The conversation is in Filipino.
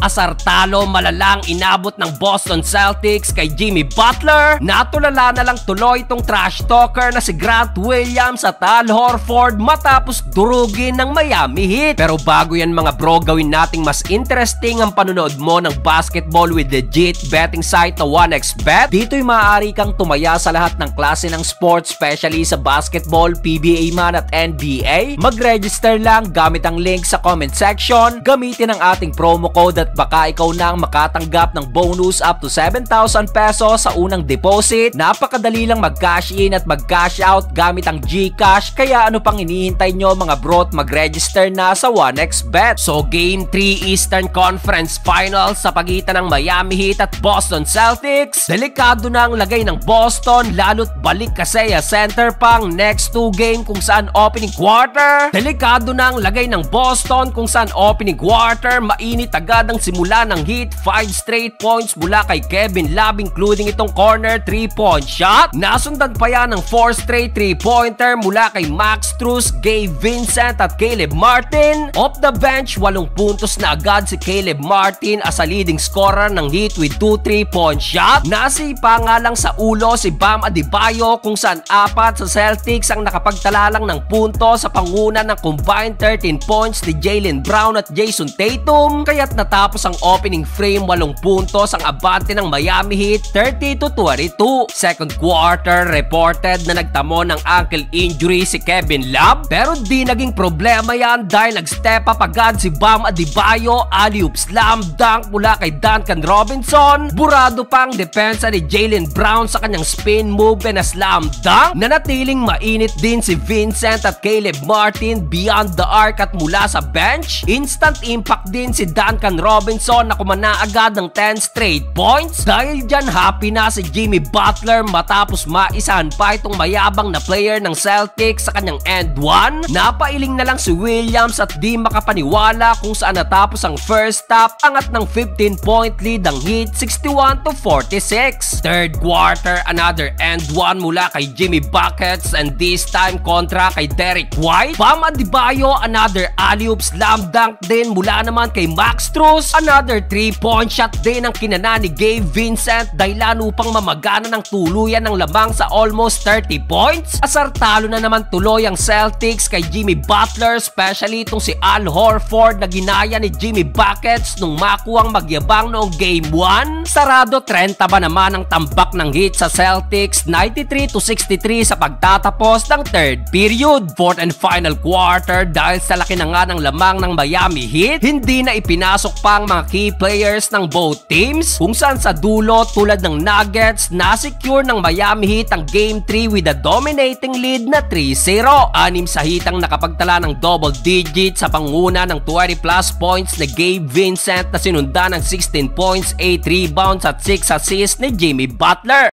Asar talo malalang inabot ng Boston Celtics kay Jimmy Butler. Natulala na lang tuloy itong trash talker na si Grant Williams at Al Horford matapos durugin ng Miami Heat. Pero bago yan mga bro, gawin nating mas interesting ang panunood mo ng basketball with legit betting site na 1xBet. Dito'y maaari kang tumaya sa lahat ng klase ng sports, especially sa basketball, PBA man at NBA. Mag-register lang gamit ang link sa comment section. Gamitin ang ating promo code at baka ikaw na ang makatanggap ng bonus up to 7,000 pesos sa unang deposit. Napakadali lang mag-cash in at mag-cash out gamit ang GCash. Kaya ano pang hinihintay nyo mga bro, mag-register na sa 1xBet. So Game 3 Eastern Conference Finals sa pagitan ng Miami Heat at Boston Celtics. Delikado na ang lagay ng Boston lalo't balik kasi center pang next 2 game kung saan opening quarter. Delikado na ang lagay ng Boston kung saan opening quarter mainit agad ang simula ng Heat. 5 straight points mula kay Kevin Love including itong corner 3-point shot. Nasundan pa yan ng 4 straight 3-pointer mula kay Max Strus, Gabe Vincent at Caleb Martin. Off the bench, 8 puntos na agad si Caleb Martin as a leading scorer ng Heat with 2 3-point shot. Nasipa nga lang sa ulo si Bam Adebayo kung saan 4 sa Celtics ang nakapagtala lang ng punto sa panguna ng combined 13 points ni Jaylen Brown at Jason Tatum. Kaya't natapos ang opening frame 8 puntos ang abante ng Miami Heat 30-22. Second quarter, reported na nagtamo ng ankle injury si Kevin Love pero di naging problema yan dahil nag-step up agad si Bam Adebayo, alley-oop slam dunk mula kay Duncan Robinson. Burado pang depensa ni Jaylen Brown sa kanyang spin move and a slam dunk. Nanatiling mainit din si Vincent at Caleb Martin beyond the arc at mula sa bench. Instant impact din si Duncan Robinson na kumana agad ng 10 straight points. Dahil dyan happy na si Jimmy Butler matapos maisahan pa itong mayabang na player ng Celtics sa kanyang end 1. Napailing na lang si Williams at di makapaniwala kung saan natapos ang first half. Angat ng 15-point lead ang Heat 61-46. Third quarter, another end 1 mula kay Jimmy Buckets and this time kontra kay Derek White. Bam Adebayo, another alley-oop slam dunk din mula naman kay Max Strus. Another 3-point shot din ang kinana ni Gabe Vincent dahilan upang mamagana ng tuluyan ng lamang sa almost 30 points. Asar talo na naman tuloy ang Celtics kay Jimmy Butler, especially itong si Al Horford na ginaya ni Jimmy Buckets nung makuwang magyabang noong Game 1. Sarado 30 ba naman ang tambak ng Heat sa Celtics, 93-63 sa pagtatapos ng third period. Fourth and final quarter, dahil sa laki na nga ng lamang ng Miami Heat, hindi na ipinasok pa ang mga key players ng both teams kung saan sa dulo tulad ng Nuggets, na-secure ng Miami Heat ang Game 3 with a dominating lead na 3-0. 6 sa Heat ang nakapagtala ng double digit sa panguna ng 20 plus points ni Gabe Vincent na sinundan ng 16 points, 8 rebounds at 6 assists ni Jimmy Butler.